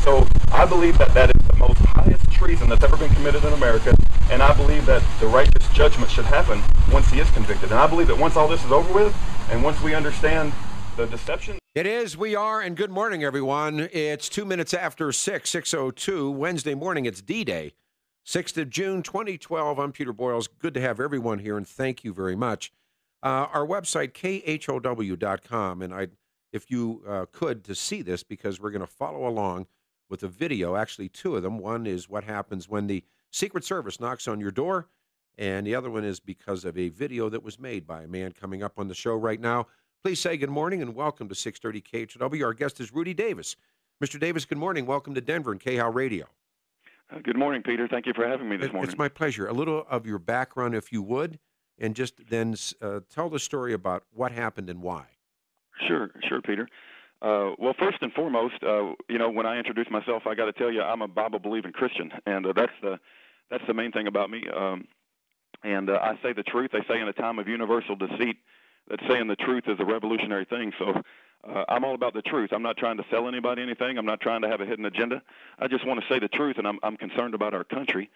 So I believe that that is the most highest treason that's ever been committed in America, and I believe that the righteous judgment should happen once he is convicted. And I believe that once all this is over with, and once we understand the deception. It is. We are, and good morning, everyone. It's 2 minutes after 6:02, Wednesday morning. It's D-Day, 6th of June, 2012. I'm Peter Boyles. Good to have everyone here, and thank you very much. Our website, KHOW.com, and if you could, to see this, because we're going to follow along with a video, actually two of them. One is what happens when the Secret Service knocks on your door, and the other one is because of a video that was made by a man coming up on the show right now. Please say good morning and welcome to 630 KHOW. Our guest is Rudy Davis. Mr. Davis, good morning. Welcome to Denver and KHOW Radio. Good morning, Peter. Thank you for having me this morning. It's my pleasure. A little of your background, if you would, and just then tell the story about what happened and why. Sure, Peter. Well, first and foremost, when I introduce myself, I got to tell you I'm a Bible-believing Christian, and that's the main thing about me. I say the truth. They say in a time of universal deceit that saying the truth is a revolutionary thing. So I'm all about the truth. I'm not trying to sell anybody anything. I'm not trying to have a hidden agenda. I just want to say the truth, and I'm concerned about our country.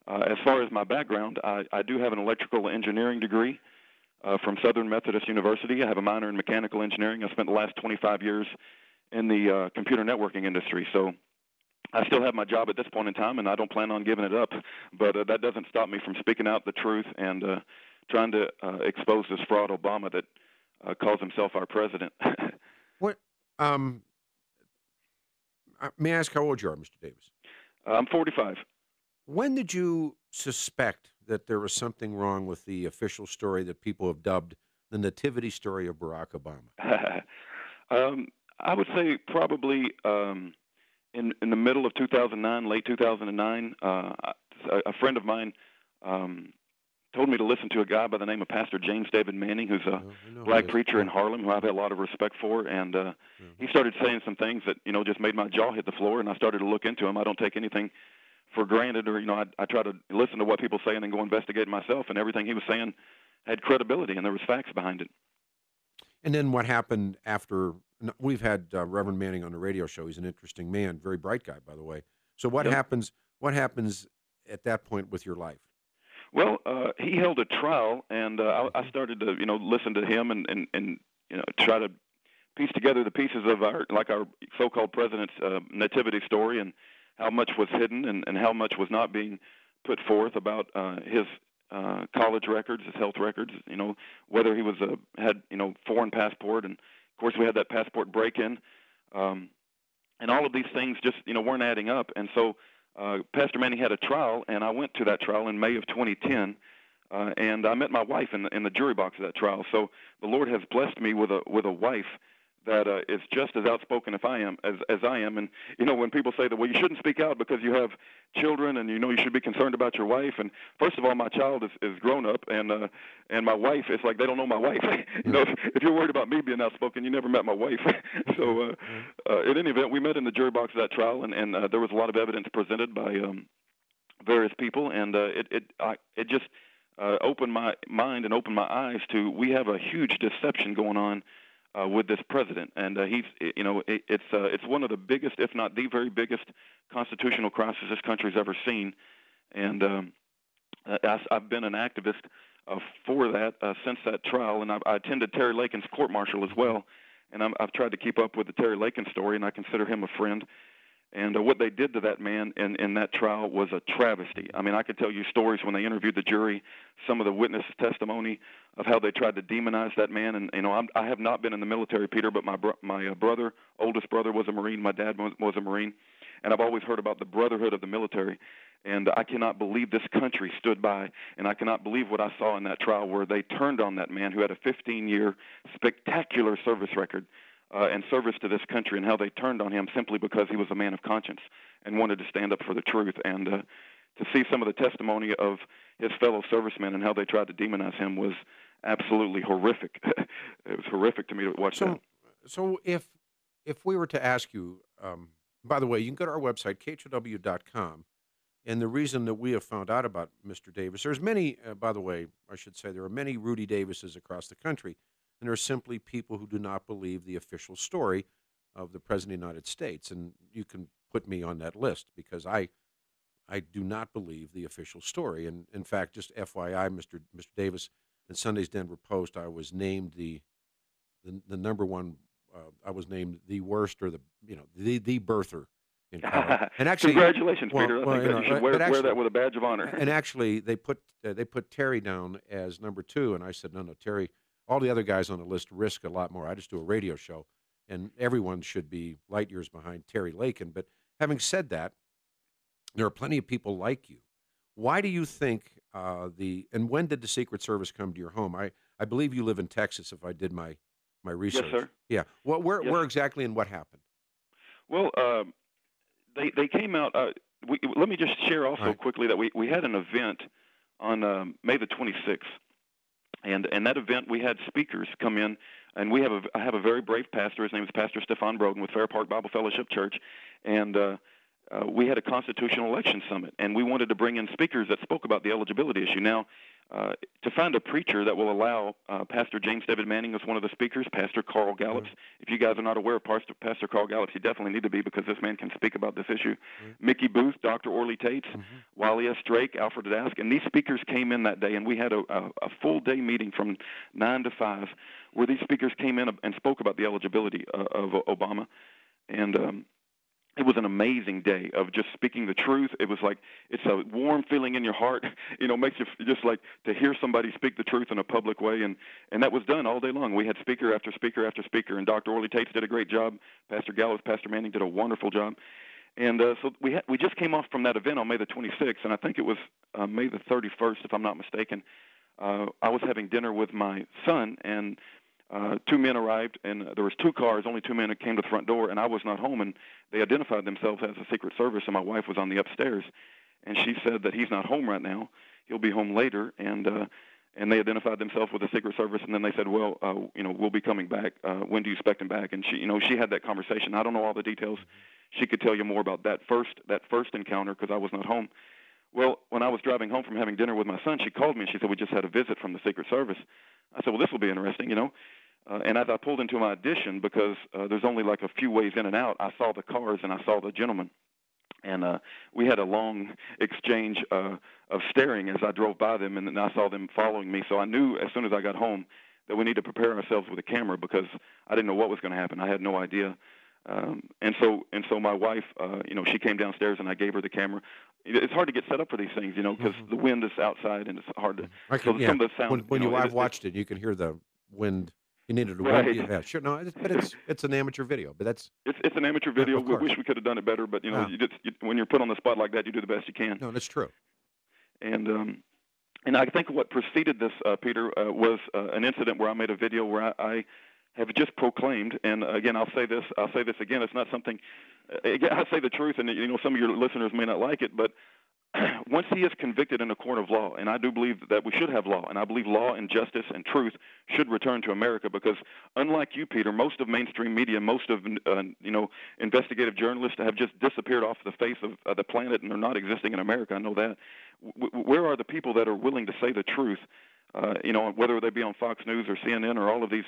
As far as my background, I do have an electrical engineering degree from Southern Methodist University. I have a minor in mechanical engineering. I spent the last 25 years in the computer networking industry. So I still have my job at this point in time, and I don't plan on giving it up. But that doesn't stop me from speaking out the truth and trying to expose this fraud Obama that calls himself our president. What? May I ask how old you are, Mr. Davis? I'm 45. When did you suspect that there was something wrong with the official story that people have dubbed the nativity story of Barack Obama? I would say probably in the middle of 2009, late 2009, a friend of mine told me to listen to a guy by the name of Pastor James David Manning, who's a black preacher in Harlem, who I've had a lot of respect for, and he started saying some things that just made my jaw hit the floor, and I started to look into him. I don't take anything for granted, or I try to listen to what people say and then go investigate myself, and everything he was saying had credibility, and there was facts behind it. And then what happened after? We've had Reverend Manning on the radio show. He's an interesting man, very bright guy, by the way. So what happens? What happens at that point with your life? Well, he held a trial, and I started to listen to him and try to piece together the pieces of our so-called president's nativity story, and how much was hidden and how much was not being put forth about his college records, his health records, whether he was had foreign passport, and of course we had that passport break-in, and all of these things just weren't adding up. And so Pastor Manning had a trial, and I went to that trial in May of 2010, and I met my wife in the jury box of that trial. So the Lord has blessed me with a wife that is just as outspoken as I am. And when people say that, well, you shouldn't speak out because you have children, and you should be concerned about your wife. And first of all, my child is grown up, and my wife, it's like they don't know my wife. If you're worried about me being outspoken, you never met my wife. So in any event, we met in the jury box of that trial, and there was a lot of evidence presented by various people, and it just opened my mind and opened my eyes to, we have a huge deception going on with this president, and it's one of the biggest, if not the very biggest, constitutional crisis this country's ever seen. And I've been an activist for that since that trial, and I attended Terry Lakin's court-martial as well, and I've tried to keep up with the Terry Lakin story, and I consider him a friend. And what they did to that man in that trial was a travesty. I mean, I could tell you stories when they interviewed the jury, some of the witness testimony of how they tried to demonize that man. And I have not been in the military, Peter, but my brother, oldest brother, was a Marine. My dad was a Marine, and I've always heard about the brotherhood of the military. And I cannot believe this country stood by, and I cannot believe what I saw in that trial, where they turned on that man who had a 15-year spectacular service record. And service to this country, and how they turned on him simply because he was a man of conscience and wanted to stand up for the truth. And to see some of the testimony of his fellow servicemen and how they tried to demonize him was absolutely horrific. It was horrific to me to watch that. So if we were to ask you, by the way, you can go to our website, KHOW.com, and the reason that we have found out about Mr. Davis, there's many, by the way, I should say, there are many Rudy Davises across the country. And there are simply people who do not believe the official story of the President of the United States. And you can put me on that list because I do not believe the official story. And in fact, just FYI, Mr. Davis, in Sunday's Denver Post, I was named the number one. I was named the worst or the birther in college. And actually, congratulations, Peter. I think that you should wear that with a badge of honor. And actually, they put Terry down as number 2, and I said, no, Terry. All the other guys on the list risk a lot more. I just do a radio show, and everyone should be light years behind Terry Lakin. But having said that, there are plenty of people like you. Why do you think and when did the Secret Service come to your home? I believe you live in Texas. If I did my research, yes, sir. Yeah. Well, where exactly and what happened? Well, they came out. Let me just share also quickly that we had an event on May the 26th. And that event, we had speakers come in, and I have a very brave pastor. His name is Pastor Stefan Brogan with Fair Park Bible Fellowship Church, and we had a constitutional election summit, and we wanted to bring in speakers that spoke about the eligibility issue. Now, to find a preacher that will allow Pastor James David Manning as one of the speakers, Pastor Carl Gallups. If you guys are not aware of Pastor Carl Gallups, you definitely need to be because this man can speak about this issue. Mickey Booth, Dr. Orly Tates, Wally S. Drake, Alfred Dask, and these speakers came in that day, and we had a full-day meeting from 9 to 5 where these speakers came in and spoke about the eligibility of Obama. And it was an amazing day of just speaking the truth. It was like it's a warm feeling in your heart, makes you just like to hear somebody speak the truth in a public way. And that was done all day long. We had speaker after speaker after speaker, and Dr. Orly Tates did a great job. Pastor Gallups, Pastor Manning did a wonderful job. And so we just came off from that event on May the 26th, and I think it was May the 31st, if I'm not mistaken. I was having dinner with my son, and 2 men arrived, and there was 2 cars. Only 2 men that came to the front door, and I was not home. And they identified themselves as the Secret Service, and my wife was on the upstairs. And she said that he's not home right now. He'll be home later. And they identified themselves with the Secret Service, and then they said, well, we'll be coming back. When do you expect him back? And she had that conversation. I don't know all the details. She could tell you more about that first encounter because I was not home. Well, when I was driving home from having dinner with my son, she called me and she said, we just had a visit from the Secret Service. I said, well, this will be interesting, and as I pulled into my addition, because there's only like a few ways in and out, I saw the cars and I saw the gentleman. And we had a long exchange of staring as I drove by them, and then I saw them following me. So I knew as soon as I got home that we need to prepare ourselves with a camera because I didn't know what was going to happen. I had no idea. And so my wife, she came downstairs and I gave her the camera. It's hard to get set up for these things, because the wind is outside and it's hard to. Some of the sound. When I've watched it, you can hear the wind. You needed a wind. Yeah, sure. No, but it's an amateur video. But it's an amateur video. We wish we could have done it better, but when you're put on the spot like that, you do the best you can. No, that's true. And I think what preceded this, Peter, was an incident where I made a video where I have just proclaimed, and again, I'll say this again. It's not something. Again, I say the truth, and some of your listeners may not like it, but once he is convicted in a court of law, and I do believe that we should have law, and I believe law and justice and truth should return to America, because unlike you, Peter, most of mainstream media, most of investigative journalists have just disappeared off the face of the planet, and they're not existing in America. I know that. Where are the people that are willing to say the truth? Whether they be on Fox News or CNN or all of these,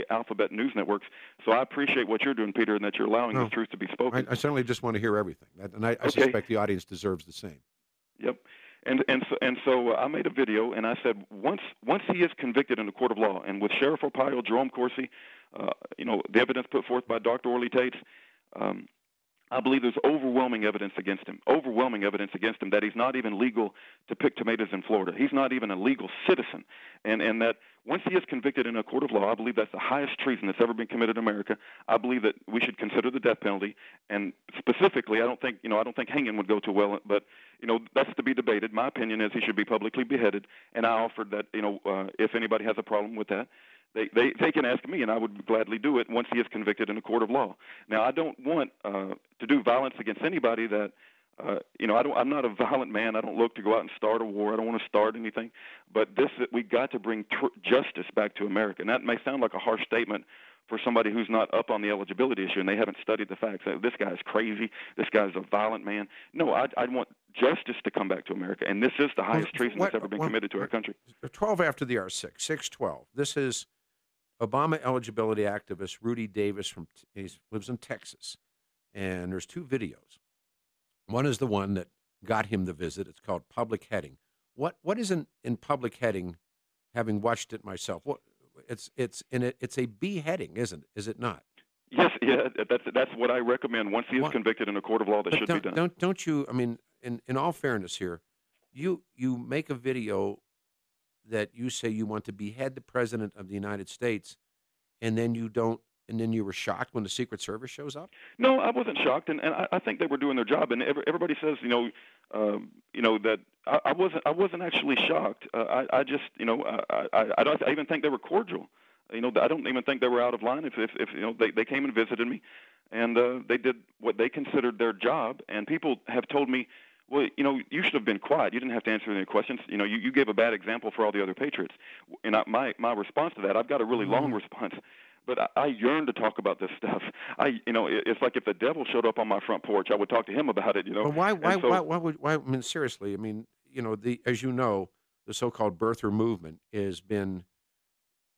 alphabet news networks. So I appreciate what you're doing, Peter, and that you're allowing the truth to be spoken. I certainly just want to hear everything, and I suspect the audience deserves the same. Yep. And so I made a video, and I said once he is convicted in a court of law, and with Sheriff Arpaio, Jerome Corsi, the evidence put forth by Dr. Orly Tates, I believe there's overwhelming evidence against him that he's not even legal to pick tomatoes in Florida. He's not even a legal citizen. And that once he is convicted in a court of law, I believe that's the highest treason that's ever been committed in America. I believe that we should consider the death penalty. And specifically, I don't think hanging would go too well, but, that's to be debated. My opinion is he should be publicly beheaded. And I offered that, if anybody has a problem with that, They can ask me, and I would gladly do it once he is convicted in a court of law. Now, I don't want to do violence against anybody that, I'm not a violent man. I don't look to go out and start a war. I don't want to start anything. But we got to bring justice back to America. And that may sound like a harsh statement for somebody who's not up on the eligibility issue and they haven't studied the facts. This guy's crazy. This guy's a violent man. No, I want justice to come back to America. And this is the highest treason that's ever been committed to our country. 12 after the hour, 6:12. This is Obama eligibility activist Rudy Davis he lives in Texas, and there's 2 videos. One is the one that got him the visit. It's called public heading. What isn't in public heading? Having watched it myself, it's a beheading, isn't it? Is it not? Yes, yeah, that's what I recommend. Once he is convicted in a court of law, that But should be done. don't you? I mean, in all fairness here, you make a video that you say you want to behead the president of the United States, and then you don't, and then you were shocked when the Secret Service shows up. No, I wasn't shocked, and I think they were doing their job. And everybody says, that I wasn't actually shocked. I just, I even think they were cordial. I don't even think they were out of line. If they came and visited me, and they did what they considered their job. And people have told me, well, you should have been quiet. You didn't have to answer any questions. You gave a bad example for all the other patriots. And my response to that, I've got a really long response. But I yearn to talk about this stuff. It's like if the devil showed up on my front porch, I would talk to him about it. But why I mean, seriously, I mean, as you know, the so-called birther movement has been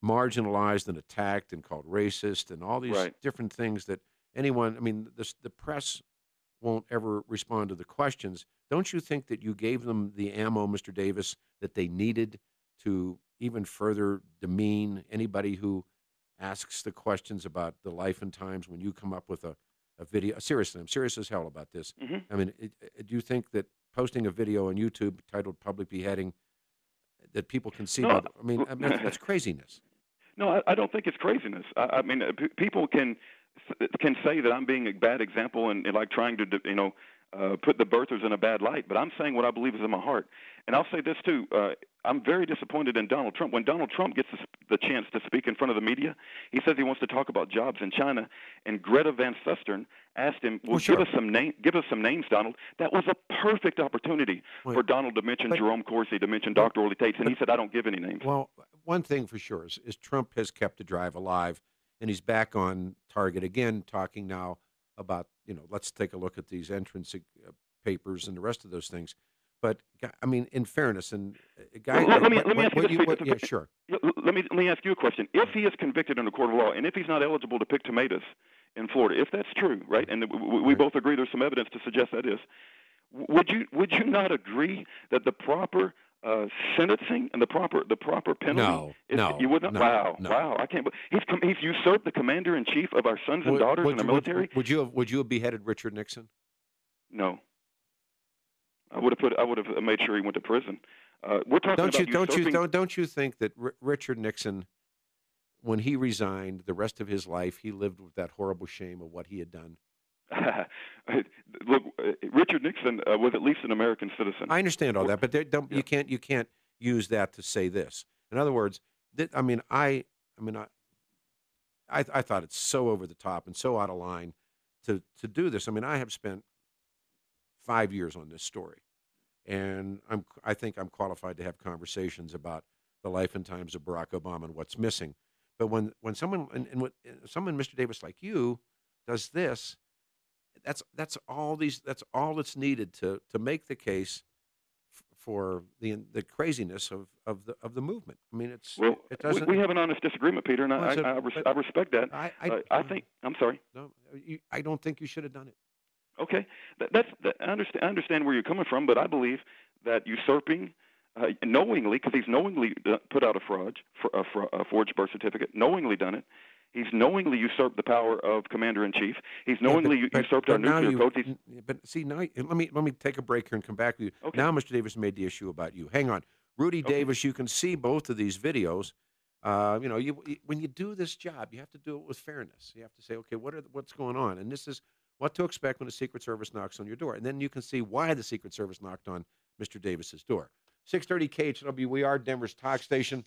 marginalized and attacked and called racist and all these different things that anyone. I mean, the press won't ever respond to the questions. Don't you think that you gave them the ammo, Mr. Davis, that they needed to even further demean anybody who asks the questions about the life and times when you come up with a video? Seriously, I'm serious as hell about this. Mm-hmm. I mean, do you think that posting a video on YouTube titled "Public Beheading" that people can see? No, That's craziness. No, I don't think it's craziness. I mean, people can say that I'm being a bad example and like trying to put the birthers in a bad light, but I'm saying what I believe is in my heart. And I'll say this too. I'm very disappointed in Donald Trump. When Donald Trump gets the chance to speak in front of the media, he says he wants to talk about jobs in China. And Greta Van Susteren asked him, "Well, sure. give us some names, Donald." That was a perfect opportunity for Donald to mention Jerome Corsi, to mention Dr. Orly Tates, and he said, "I don't give any names." Well, one thing for sure is Trump has kept the drive alive, and he's back on target again, talking now about, let's take a look at these entrance papers and the rest of those things. But I mean, in fairness, and let me ask you this. Yeah, sure. Let me ask you a question. If he is convicted in a court of law, and if he's not eligible to pick tomatoes in Florida, if that's true, right, and we both agree there's some evidence to suggest that is, would you not agree that the proper sentencing and the proper penalty? No, you wouldn't. No, wow! I can't. He's usurped the commander in chief of our sons and daughters in the military. Would you have beheaded Richard Nixon? No. I would have made sure he went to prison. We're talking about don't you think that Richard Nixon, when he resigned, the rest of his life he lived with that horrible shame of what he had done? Look, Richard Nixon was at least an American citizen. I understand all that, but you can't use that to say this. In other words, I thought it's so over the top and so out of line to do this. I mean, I have spent 5 years on this story, and I think I'm qualified to have conversations about the life and times of Barack Obama and what's missing. But when someone someone, Mr. Davis, like you, does this, that's all that's needed to make the case for the craziness of the movement. I mean, it doesn't. We have an honest disagreement, Peter, and I respect that. I think. I'm sorry. No, I don't think you should have done it. Okay, I understand where you're coming from, but I believe that usurping knowingly, because he's knowingly put out a forged birth certificate, knowingly done it. He's knowingly usurped the power of commander-in-chief. He's knowingly usurped our nuclear code. But see, now let me take a break here and come back with you. Okay. Now, Mr. Davis made the issue about you. Hang on, Rudy Davis. You can see both of these videos. When you do this job, you have to do it with fairness. You have to say, okay, what's going on, and this is what to expect when the Secret Service knocks on your door. And then you can see why the Secret Service knocked on Mr. Davis's door. 630 KHOW, we are Denver's talk station.